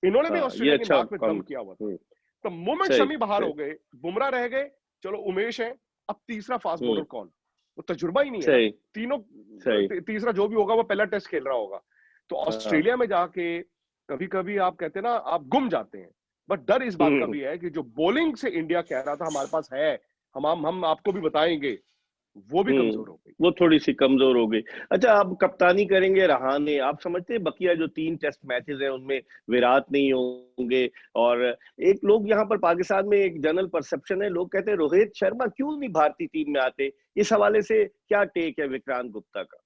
इन्होंने भी हाँ, ये ऑस्ट्रेलिया की अच्छा नाक में दम कम। किया हुआ था। तो मोमेंट सही। शमी बाहर सही। हो गए, बुमराह रह गए, चलो उमेश है, अब तीसरा फास्ट बॉलर हम्म। कौन? वो तजुर्बा ही नहीं है ना। सही। तीनों, सही। तीसरा जो भी होगा वो पहला टेस्ट खेल रहा होगा। तो हाँ। ऑस्ट्रेलिया में जाके कभी कभी आप कहते हैं ना, आप गुम जाते हैं। बट डर इस बात का हम्म। भी है कि जो बॉलिंग से इंडिया कह रहा था हमारे पास है, हम आपको भी बताएंगे, वो भी कमजोर हो गई। वो थोड़ी सी कमजोर हो गई। अच्छा, अब कप्तानी करेंगे रहाणे। आप समझते हैं बकिया जो 3 टेस्ट मैचेस हैं उनमें विराट नहीं होंगे? और एक लोग यहाँ पर पाकिस्तान में एक जनरल परसेप्शन है, लोग कहते हैं रोहित शर्मा क्यों नहीं भारतीय टीम में आते? इस हवाले से क्या टेक है विक्रांत गुप्ता का?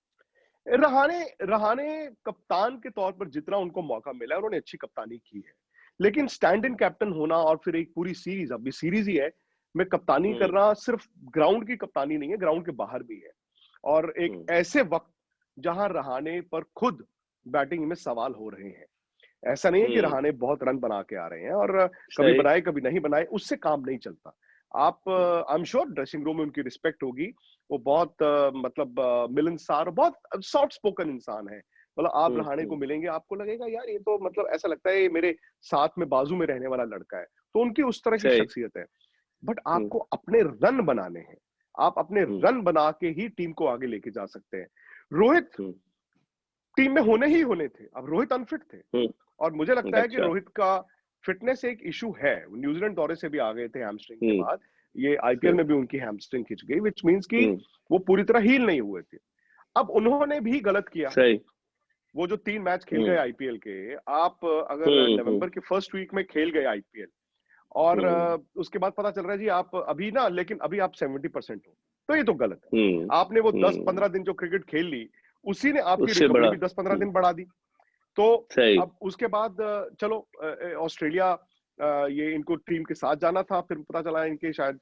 रहाणे रहाणे कप्तान के तौर पर जितना उनको मौका मिला है, उन्होंने अच्छी कप्तानी की है। लेकिन स्टैंड इन कैप्टन होना और फिर एक पूरी सीरीज, अब भी सीरीज ही है, में कप्तानी हम्म। करना, सिर्फ ग्राउंड की कप्तानी नहीं है, ग्राउंड के बाहर भी है। और एक हम्म। ऐसे वक्त जहां रहाणे पर खुद बैटिंग में सवाल हो रहे हैं। ऐसा नहीं है कि हम्म। रहाणे बहुत रन बना के आ रहे हैं और कभी सही। बनाए कभी नहीं बनाए, उससे काम नहीं चलता। आप, I am sure dressing room में उनकी रिस्पेक्ट होगी। वो बहुत मतलब मिलनसार, बहुत सॉफ्ट स्पोकन इंसान है। मतलब आप रहाणे को हम्म। मिलेंगे, आपको लगेगा यार ये तो मतलब ऐसा लगता है ये मेरे साथ में बाजू में रहने वाला लड़का है। तो उनकी उस तरह की सही। शख्सियत है। बट हम्म। आपको अपने रन बनाने हैं, आप अपने हम्म। रन बना के ही टीम को आगे लेके जा सकते हैं। रोहित हम्म। टीम में होने ही होने थे, अब रोहित अनफिट थे। और मुझे लगता है कि अच्छा। रोहित का फिटनेस एक इशू है। न्यूजीलैंड दौरे से भी आ गए थे हैमस्ट्रिंग के हम्म। बाद, ये आईपीएल सही। में भी उनकी हैमस्ट्रिंग खिंच गई, विच मींस कि हम्म। वो पूरी तरह हील नहीं हुए थे। अब उन्होंने भी गलत किया। सही। वो जो 3 मैच खेल गए हम्म। आईपीएल के, आप अगर हम्म। नवंबर के फर्स्ट वीक में खेल गए आईपीएल, और हम्म। उसके बाद पता चल रहा है जी आप अभी ना, लेकिन अभी आप 70% हो, तो ये तो गलत है। हम्म। आपने वो हम्म। 10-15 दिन जो क्रिकेट खेल ली, उसी ने आपकी उससे रिकवरी बड़ा। भी 10-15 दिन बढ़ा दी। तो सही। अब उसके बाद चलो ऑस्ट्रेलिया, ये इनको टीम के साथ जाना था, फिर पता चला इनके शायद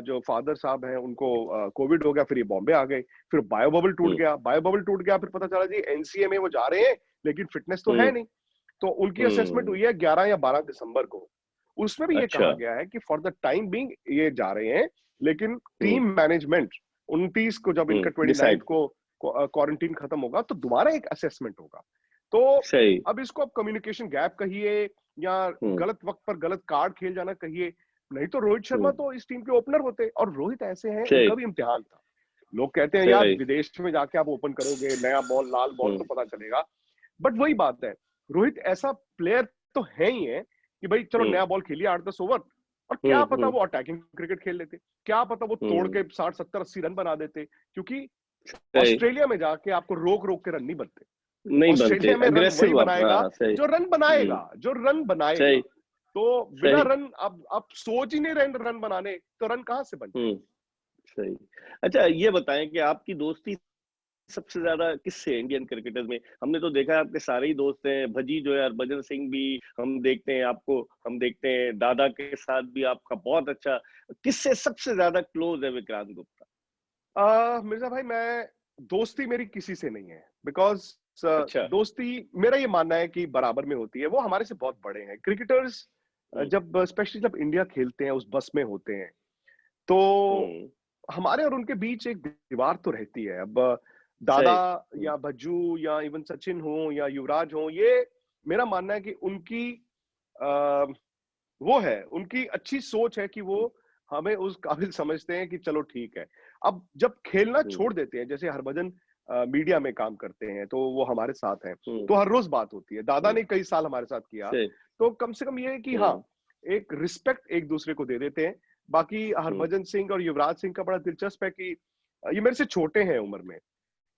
जो फादर साहब हैं उनको कोविड हो गया, फिर ये बॉम्बे आ गए, फिर बायो बबल टूट हम्म। गया, बायो बबल टूट गया, फिर पता चला जी एनसीए में वो जा रहे हैं, लेकिन फिटनेस तो है हम्म। नहीं। तो उनकी असेसमेंट हम्म। हुई है 11 या 12 दिसंबर को। उसमें भी ये अच्छा। कहा गया है कि फॉर द टाइम बीइंग ये जा रहे हैं, लेकिन हम्म। टीम मैनेजमेंट 29 को, जब इनका 29 डिसाइड। को क्वारंटीन खत्म होगा, तो दोबारा एक असेसमेंट होगा। तो सही। अब इसको आप कम्युनिकेशन गैप कहिए या हम्म। गलत वक्त पर गलत कार्ड खेल जाना कहिए, नहीं तो रोहित शर्मा हम्म। तो इस टीम के ओपनर होते। और रोहित ऐसे हैं, सही। उनका भी इम्तिहान था। लोग कहते हैं यार सही। विदेश में जाके आप ओपन करोगे, नया बॉल, लाल बॉल, हम्म। तो पता चलेगा। बट वही बात है, रोहित ऐसा प्लेयर तो है ही है कि भाई चलो हम्म। नया बॉल खेलिए 8-10 ओवर, और क्या हम्म। पता वो अटैकिंग क्रिकेट खेल लेते, क्या पता वो तोड़ हम्म। के 60-70-80 रन बना देते, क्योंकि सही। ऑस्ट्रेलिया में जाके आपको रोक रोक के रन नहीं बनते। नहीं बनते, ऑस्ट्रेलिया में रन वही अग्रेसिव आप। बनाएगा हाँ, सही। जो रन बनाएगा, जो रन सही। बनाएगा। तो बिना सही। रन, अब आप सोच ही नहीं रहे रन बनाने, तो रन कहां से बन हम्म। जाएंगे? सही। अच्छा, ये बताएं कि आपकी दोस्ती सबसे ज्यादा किससे है इंडियन क्रिकेटर्स में? हमने तो देखा है आपके सारे ही दोस्त हैं, भजी जो है, हरभजन सिंह भी हम देखते हैं आपको, हम देखते हैं दादा के साथ भी आपका बहुत अच्छा। किससे सबसे ज्यादा क्लोज है विक्रांत गुप्ता? मिर्जा भाई, मैं, दोस्ती मेरी किसी से नहीं है, बिकॉज अच्छा। दोस्ती, मेरा ये मानना है कि बराबर में होती है। वो हमारे से बहुत बड़े हैं क्रिकेटर्स। हम्म। जब स्पेशली जब इंडिया खेलते हैं, उस बस में होते हैं, तो हम्म। हमारे और उनके बीच एक दीवार तो रहती है। अब दादा सही। या भज्जू या इवन सचिन हो या युवराज हो, ये मेरा मानना है कि उनकी आ, वो है, उनकी अच्छी सोच है कि वो हमें उस काबिल समझते हैं कि चलो ठीक है। अब जब खेलना छोड़ देते हैं, जैसे हरभजन मीडिया में काम करते हैं, तो वो हमारे साथ हैं, तो हर रोज बात होती है। दादा ने कई साल हमारे साथ किया, तो कम से कम ये है कि हाँ, एक रिस्पेक्ट एक दूसरे को दे देते हैं। बाकी हरभजन सिंह और युवराज सिंह का बड़ा दिलचस्प है कि ये मेरे से छोटे हैं उम्र में,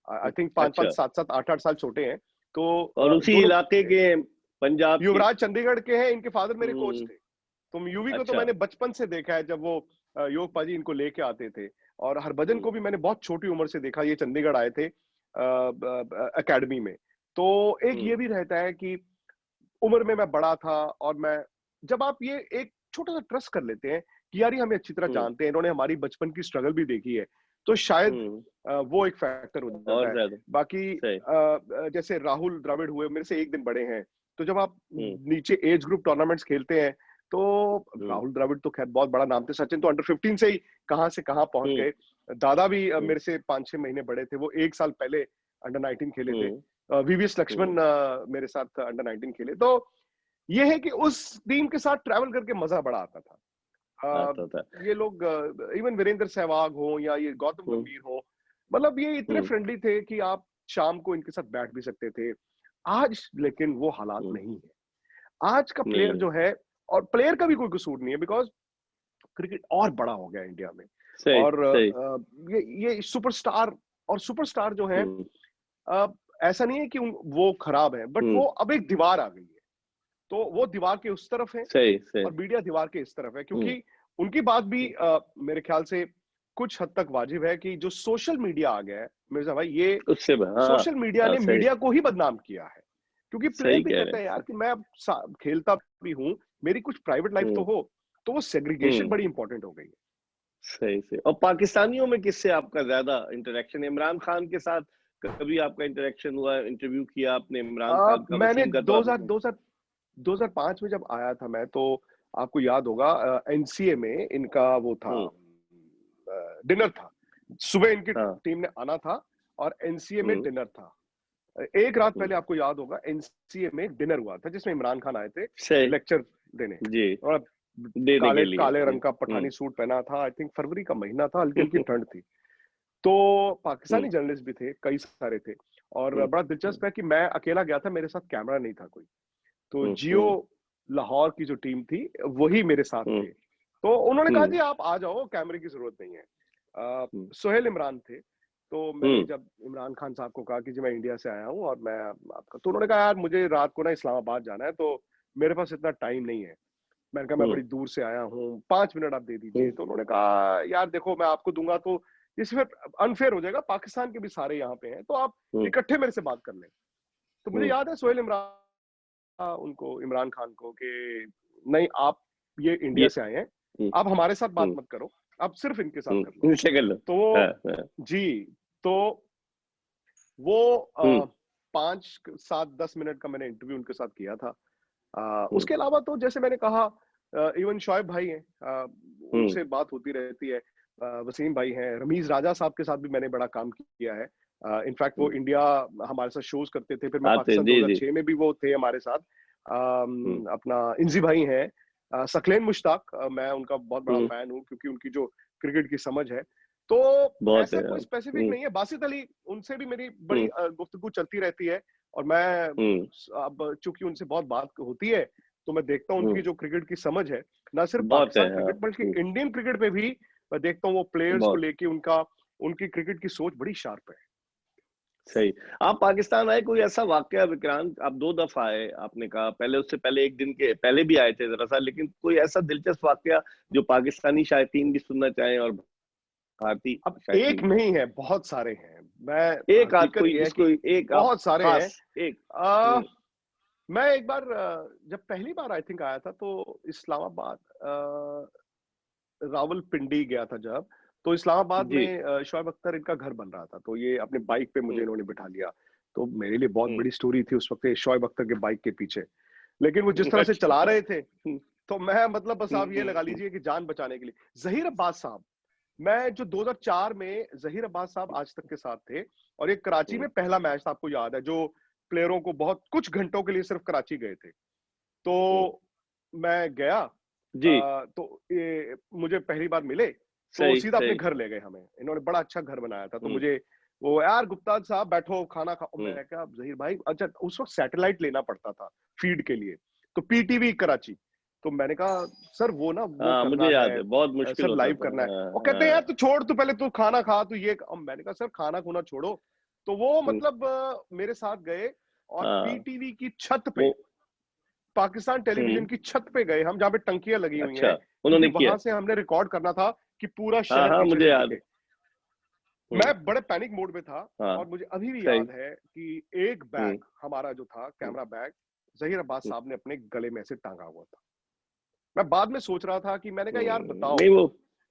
आई थिंक 5-5, 7-7, 8-8 साल छोटे हैं। तो और उसी इलाके के, पंजाब के। युवराज चंडीगढ़ के हैं, इनके फादर मेरे कोच थे। तो यूवी को तो मैंने बचपन से देखा है, जब वो योग पाजी इनको लेके आते थे। और हरभजन को भी मैंने बहुत छोटी उम्र से देखा, ये चंडीगढ़ आए थे एकेडमी में। तो एक ये भी रहता है कि उम्र में मैं बड़ा था, और मैं जब आप ये एक छोटा सा ट्रस्ट कर लेते हैं कि यार ये हमें अच्छी तरह जानते हैं, इन्होंने हमारी बचपन की स्ट्रगल भी देखी है, तो शायद वो एक फैक्टर हो जाता है। बाकी जैसे राहुल द्रविड़ हुए, मेरे से एक दिन बड़े हैं, तो जब आप नीचे एज ग्रुप टूर्नामेंट्स खेलते हैं, तो राहुल द्रविड़ तो खैर बहुत बड़ा नाम थे, सचिन तो अंडर 15 से ही कहां से कहां पहुंच गए। दादा भी मेरे से 5-6 महीने बड़े थे, वो 1 साल पहले अंडर 19 खेले थे। वीवीएस लक्ष्मण मेरे साथ अंडर 19 खेले। तो ये है कि उस टीम के साथ ट्रैवल करके मजा बड़ा आता था। ये लोग इवन वीरेंद्र सहवाग हो या ये गौतम गंभीर हो, मतलब ये इतने फ्रेंडली थे कि आप शाम को इनके साथ बैठ भी सकते थे। आज लेकिन वो हालात नहीं है। आज का प्लेयर जो है, और प्लेयर का भी कोई कसूर नहीं है, बिकॉज क्रिकेट और बड़ा हो गया इंडिया में। और ये सुपरस्टार जो है, ऐसा नहीं है कि वो खराब है, बट वो अब एक दीवार आ गई है। तो वो दीवार के उस तरफ है और मीडिया दीवार के इस तरफ है, क्योंकि उनकी बात भी मेरे ख्याल से कुछ हद तक वाजिब है कि जो सोशल मीडिया आ गया है मिर्जा भाई, ये सोशल मीडिया ने मीडिया को ही बदनाम किया है। क्योंकि प्लेयर भी कहते हैं यार कि मैं अब खेलता भी हूँ, मेरी कुछ प्राइवेट लाइफ तो हो, तो वो सेग्रीगेशन बड़ी इंपॉर्टेंट हो गई है। सही। और पाकिस्तानियों में किससे आपका ज्यादा इंटरेक्शन है? इमरान खान के साथ कभी आपका इंटरेक्शन हुआ, इंटरव्यू किया आपने इमरान खान का? मैंने 2005 में जब आया था मैं, तो आपको याद होगा एनसीए में इनका वो था, डिनर था। सुबह इनकी टीम ने आना था और एनसीए में डिनर था। एक रात पहले आपको याद होगा एनसीए में डिनर हुआ था, जिसमें इमरान खान आए थे लेक्चर देने। और काले रंग का पठानी सूट पहना था। आई थिंक फरवरी का महीना था, हल्की हल्की ठंड थी। तो पाकिस्तानी जर्नलिस्ट भी थे, कई सारे थे। और बड़ा दिलचस्प है कि मैं अकेला गया था, मेरे साथ कैमरा नहीं था कोई। तो जियो लाहौर की जो टीम थी वही मेरे साथ थे। तो उन्होंने कहा जी आप आ जाओ, कैमरे की जरूरत नहीं है। सोहेल इमरान थे। तो मैंने जब इमरान खान साहब को कहा कि जी मैं इंडिया से आया हूँ और मैं आपका, तो उन्होंने कहा यार मुझे रात को ना इस्लामाबाद जाना है, तो मेरे पास इतना टाइम नहीं है। मैंने कहा मैं बड़ी दूर से आया हूँ, 5 मिनट आप दे दीजिए। तो उन्होंने कहा यार देखो मैं आपको दूंगा तो इसमें अनफेयर हो जाएगा, पाकिस्तान के भी सारे यहाँ पे हैं, तो आप इकट्ठे मेरे से बात कर लें। तो मुझे याद है सोहेल इमरान उनको, इमरान खान को, कि नहीं आप ये इंडिया से आए हैं, आप हमारे साथ बात मत करो, आप सिर्फ इनके साथ कर लो। तो जी, तो वो 5-7-10 मिनट का मैंने इंटरव्यू उनके साथ किया था। उसके अलावा तो जैसे मैंने कहा, इवन शोएब भाई हैं, उनसे बात होती रहती है। वसीम भाई हैं, रमीज राजा साहब के साथ भी मैंने बड़ा काम किया है। इनफैक्ट वो इंडिया हमारे साथ शोज करते थे, फिर मैं पाकिस्तान 2006 में भी वो थे हमारे साथ। अपना इंजी भाई हैं, सकलेन मुश्ताक, मैं उनका बहुत बड़ा फैन हूँ, क्योंकि उनकी जो क्रिकेट की समझ है। तो ऐसा कोई स्पेसिफिक नहीं है। बासित अली, उनसे भी मेरी बड़ी गुफ्तगू चलती रहती है, और मैं अब चूंकि उनसे बहुत बात होती है, तो मैं देखता हूँ उनकी जो क्रिकेट की समझ है, ना सिर्फ पाकिस्तान क्रिकेट बल्कि इंडियन क्रिकेट में भी मैं देखता हूँ वो प्लेयर्स को लेके उनकी क्रिकेट की सोच बड़ी शार्प है। सही। आप पाकिस्तान आए, कोई ऐसा वाकया विक्रांत, आप 2 दफा आए, आपने कहा पहले, उससे पहले 1 दिन के पहले भी आए थे जरा सा, लेकिन कोई ऐसा दिलचस्प वाकया जो पाकिस्तानी शायकीन भी सुनना चाहें और भारतीय? अब एक नहीं है, बहुत सारे हैं। मैं एक आध कोई जिसको एक बहुत सारे हैं। एक मैं एक बार जब पहली बार आई थिंक आया था, तो इस्लामाबाद रावलपिंडी गया था जब, तो इस्लामाबाद में शोएब अख्तर इनका घर बन रहा था, तो ये अपने बाइक पे मुझे इन्होंने बिठा लिया। तो मेरे लिए बहुत बड़ी स्टोरी थी उस वक्त शोएब अख्तर के बाइक के पीछे। लेकिन वो जिस तरह से चला रहे थे, तो मैं मतलब बस आप ये लगा लीजिए कि जान बचाने के लिए। जहीर अब्बास साहब, मैं जो 2004 में जहीर अब्बास साहब आज तक के साथ थे, और एक कराची में पहला मैच था, आपको याद है, जो प्लेयरों को बहुत कुछ घंटों के लिए सिर्फ कराची गए थे। तो मैं गया, जी। तो मुझे पहली बार मिले, तो सही सीधा अपने सही। घर ले गए हमें, इन्होंने बड़ा अच्छा घर बनाया था, तो हम्म मुझे वो, यार गुप्ता साहब बैठो खाना खाओ, हम्म। मैं क्या जहीर भाई, अच्छा उस वक्त सैटेलाइट लेना पड़ता था फीड के लिए, तो पीटीवी कराची, तो मैंने कहा सर वो ना वो हाँ मुझे करना याद है, है, बहुत मुश्किल सर होता लाइव था। करना है, हाँ वो कहते हैं यार हाँ। तू छोड़, तू पहले तू खाना खा, तू ये, मैंने कहा सर खाना खुना छोड़ो, तो वो हम्म, मतलब मेरे साथ गए और हाँ पीटीवी की छत पे, वो। पाकिस्तान टेलीविजन हम्म। की छत पे गए हम, जहाँ पे टंकियां लगी हुई अच्छा, हैं, क्योंकि उन्होंने किया। वहां से हमने रिकॉर्ड करना था कि पूरा हाँ शहर हाँ पीछे मुझे से याद है। दिखे। मैं हम्म। बड़े पैनिक मोड में था, हाँ और मुझे अभी भी सही। याद है कि एक हम्म बैग हमारा जो था, हम्म कैमरा बैग, जहीर अब्बास हम्म साहब ने अपने गले में से टांगा हुआ था। मैं बाद में सोच रहा था कि मैंने कहा यार बताओ नहीं वो।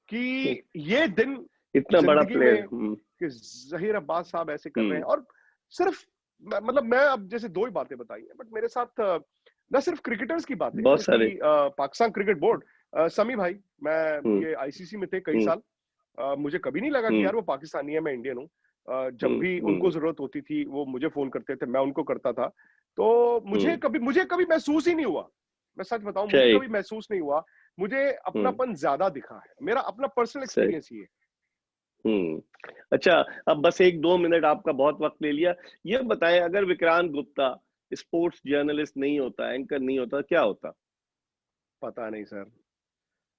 कि हम्म, ये दिन इतना बड़ा जिंदगी प्लेयर। में, कि जहीर अब्बास साहब ऐसे कर रहे हम्म हैं, और सिर्फ मतलब मैं अब जैसे दो ही बातें बताई हैं, बट मेरे साथ न सिर्फ क्रिकेटर्स की बातें, बहुत बल्कि सारे। पाकिस्तान क्रिकेट बोर्ड, समी भाई, मैं हम्म ये आईसीसी में थे कई हम्म साल, मुझे कभी नहीं लगा कि हम्म यार वो पाकिस्तानी है, मैं इंडियन हूँ। जब भी उनको हम्म जरूरत होती थी वो मुझे फोन करते थे, मैं उनको करता था, तो हम्म। मुझे कभी महसूस ही नहीं हुआ, मैं सच बताऊं, मुझे सही। कभी महसूस नहीं हुआ, मुझे हम्म अपनापन ज्यादा दिखा है, मेरा अपना पर्सनल सही। एक्सपीरियंस ही है। अच्छा, अब बस एक दो मिनट आपका बहुत वक्त ले लिया। ये बताएं, अगर विक्रांत गुप्ता स्पोर्ट्स जर्नलिस्ट नहीं होता, एंकर नहीं होता, क्या होता? पता नहीं सर,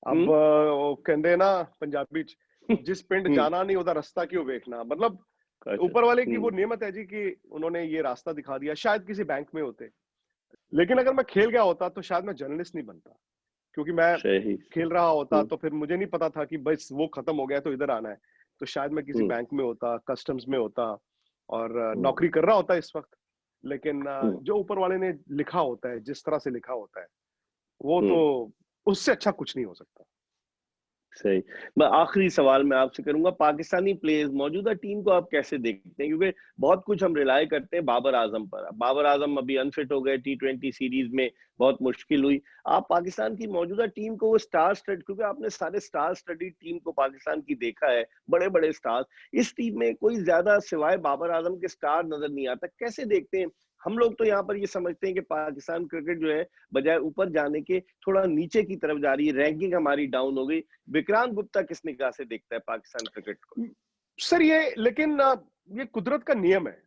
अब हम्म वो कहते ना पंजाबी च, जिस पिंड हम्म। जाना नहीं होता रास्ता क्यों देखना, मतलब अच्छा। ऊपर वाले की वो नेमत है जी कि उन्होंने ये रास्ता दिखा दिया, शायद किसी बैंक में होते, लेकिन अगर मैं खेल गया होता तो शायद मैं जर्नलिस्ट नहीं बनता, क्योंकि मैं सही। खेल रहा होता हम्म तो फिर मुझे नहीं पता था कि बस वो खत्म हो गया तो इधर आना है, तो शायद मैं किसी हम्म बैंक में होता, कस्टम्स में होता, और हम्म नौकरी कर रहा होता इस वक्त। लेकिन हम्म जो ऊपर वाले ने लिखा होता है, जिस तरह से लिखा होता है, वो तो हम्म। उससे अच्छा कुछ नहीं हो सकता। सही। मैं आखिरी सवाल मैं आपसे करूंगा, पाकिस्तानी प्लेयर्स, मौजूदा टीम को आप कैसे देखते हैं? क्योंकि बहुत कुछ हम रिलाय करते हैं बाबर आजम पर। अब बाबर आजम अभी अनफिट हो गए, T20 सीरीज में बहुत मुश्किल हुई। आप पाकिस्तान की मौजूदा टीम को, वो स्टार स्टड, क्योंकि आपने सारे स्टार स्टडी टीम को पाकिस्तान की देखा है, बड़े बड़े स्टार, इस टीम में कोई ज्यादा सिवाय बाबर आजम के स्टार नजर नहीं आता, कैसे देखते हैं? हम लोग तो यहाँ पर ये समझते हैं कि पाकिस्तान क्रिकेट जो है बजाय ऊपर जाने के थोड़ा नीचे की तरफ जा रही है, रैंकिंग हमारी डाउन हो गई। विक्रांत गुप्ता किस निगाह से देखता है पाकिस्तान क्रिकेट को? सर ये लेकिन ये कुदरत का नियम है,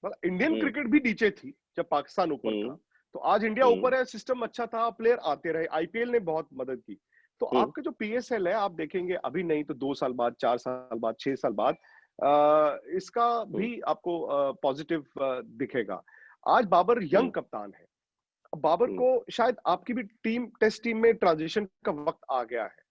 मतलब इंडियन हम्म क्रिकेट भी नीचे थी जब पाकिस्तान ऊपर हम्म था, तो आज इंडिया हम्म ऊपर है, सिस्टम अच्छा था, प्लेयर आते रहे, आईपीएल ने बहुत मदद की, तो हम्म आपके जो पीएसएल है आप देखेंगे अभी नहीं तो 2 साल बाद, 4 साल बाद, 6 साल बाद इसका हम्म भी आपको पॉजिटिव दिखेगा। आज बाबर यंग हम्म कप्तान है, अब बाबर हम्म। को शायद आपकी भी टीम, टेस्ट टीम में ट्रांजिशन का वक्त आ गया है,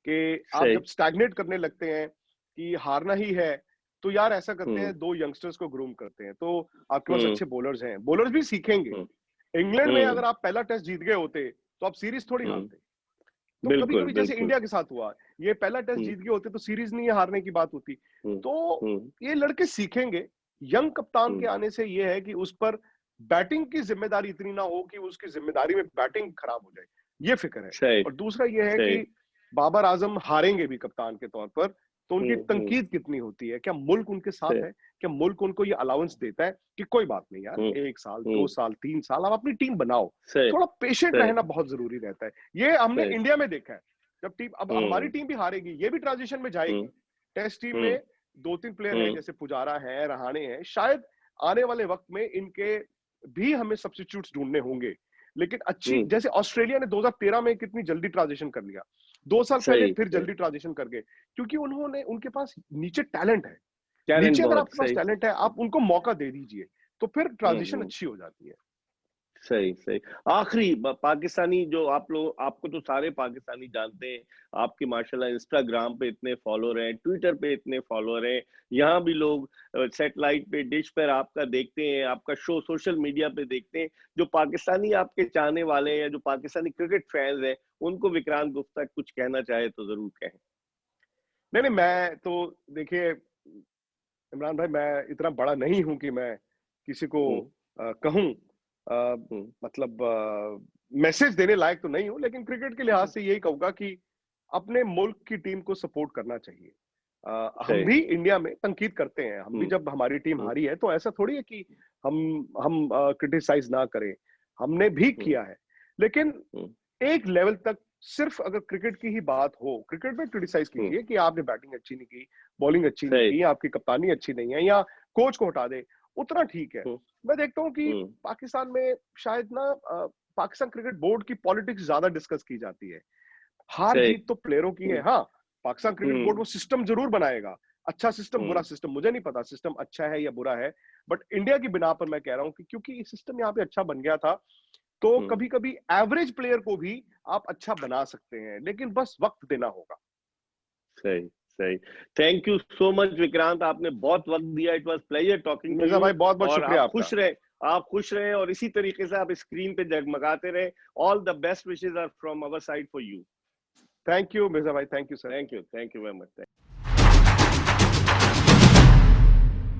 कि आप सही। जब स्टैग्नेट करने लगते हैं कि हारना ही है, तो यार ऐसा करते हम्म हैं, दो यंगस्टर्स को ग्रूम करते हैं, तो आपके पास हम्म अच्छे बॉलर्स हैं, बॉलर्स भी सीखेंगे। हम्म इंग्लैंड में हम्म अगर आप पहला टेस्ट जीत गए होते तो आप सीरीज थोड़ी हम्म। हारते, तो कभी बिल्कुल कभी जैसे बिल्कुल। इंडिया के साथ हुआ, ये पहला टेस्ट हम्म जीत गए होते तो सीरीज नहीं हारने की बात होती, हम्म तो हम्म ये लड़के सीखेंगे। यंग कप्तान के हम्म। आने से ये है कि उस पर बैटिंग की जिम्मेदारी इतनी ना हो कि उसकी जिम्मेदारी में बैटिंग खराब हो जाए, ये फिक्र है। सही और दूसरा ये है सही। कि बाबर आजम हारेंगे भी कप्तान के तौर पर, तो उनकी हम्म। तनकीद कितनी होती है, क्या मुल्क उनके साथ सही। है, क्या मुल्क उनको ये अलाउंस देता है कि कोई बात नहीं यार, हम्म 1 साल, दो हम्म। साल 3 साल आप अपनी टीम बनाओ, सही थोड़ा पेशेंट सही रहना बहुत जरूरी रहता है। ये हमने सही। इंडिया में देखा है, जब टीम, अब हमारी हम्म टीम भी हारेगी, ये भी ट्रांजिशन में जाएगी। हम्म टेस्ट टीम हम्म में 2-3 प्लेयर हैं, हम्म जैसे पुजारा है, रहाणे हैं, शायद आने वाले वक्त में इनके भी हमें सब्स्टिट्यूट्स ढूंढने होंगे, लेकिन अच्छी, हम्म। जैसे ऑस्ट्रेलिया ने 2013 में कितनी जल्दी ट्रांजिशन कर लिया, 2 साल पहले सही फिर सही। जल्दी ट्रांजिशन कर गए, क्योंकि उन्होंने, उनके पास नीचे टैलेंट है। टैलेंट नीचे अगर बहुत आपके पास सही। टैलेंट है, आप उनको मौका दे दीजिए, तो फिर ट्रांजिशन हम्म। अच्छी हो जाती है। सही सही। आखिरी पाकिस्तानी जो आप लोग, आपको तो सारे पाकिस्तानी जानते हैं, आपके माशाल्लाह इंस्टाग्राम पे इतने फॉलोअर हैं, ट्विटर पे इतने फॉलोअर हैं, यहाँ भी लोग सैटेलाइट पे, डिश पर आपका देखते हैं, आपका शो सोशल मीडिया पे देखते हैं, जो पाकिस्तानी आपके चाहने वाले हैं या जो पाकिस्तानी क्रिकेट फैंस हैं, उनको विक्रांत गुप्ता कुछ कहना चाहे तो जरूर कहें। नहीं नहीं, मैं तो देखिए इमरान भाई, मैं इतना बड़ा नहीं हूं कि मैं किसी को हम्म कहूं, हम्म मतलब मैसेज देने लायक तो नहीं हूं, लेकिन क्रिकेट के लिहाज से यही कहूंगा कि अपने मुल्क की टीम को सपोर्ट करना चाहिए। हम सही। भी इंडिया में तनकीद करते हैं, हम भी हम्म जब हमारी टीम हम्म हारी है तो ऐसा थोड़ी है कि हम क्रिटिसाइज ना करें, हमने भी हम्म किया है, लेकिन हम्म एक लेवल तक सिर्फ अगर क्रिकेट की ही बात हो, क्रिकेट में क्रिटिसाइज कीजिए कि आपने बैटिंग अच्छी नहीं की, बॉलिंग अच्छी नहीं की, आपकी कप्तानी अच्छी नहीं है या कोच को हटा दे, उतना ठीक है। मैं देखता हूँ कि पाकिस्तान में शायद ना पाकिस्तान क्रिकेट बोर्ड की पॉलिटिक्स ज्यादा डिस्कस की जाती है। हार जीत तो प्लेयरों की है। हाँ, पाकिस्तान क्रिकेट बोर्ड वो सिस्टम जरूर बनाएगा, अच्छा सिस्टम बुरा सिस्टम मुझे नहीं पता सिस्टम अच्छा है या बुरा है, बट इंडिया की बिना पर मैं कह रहा हूं कि क्योंकि सिस्टम यहाँ पे अच्छा बन गया था, तो कभी कभी एवरेज प्लेयर को भी आप अच्छा बना सकते हैं, लेकिन बस वक्त देना होगा। सही सही। Thank you so much Vikrant, आपने बहुत वक्त दिया। It was pleasure talking to Mirza you. भाई बहुत बहुत और शुक्रिया आप आपका। खुश रहे और इसी तरीके से आप स्क्रीन पे जगमगाते रहे। All the best wishes are from our side for you. Thank you Mirza भाई, thank you sir. Thank you very much.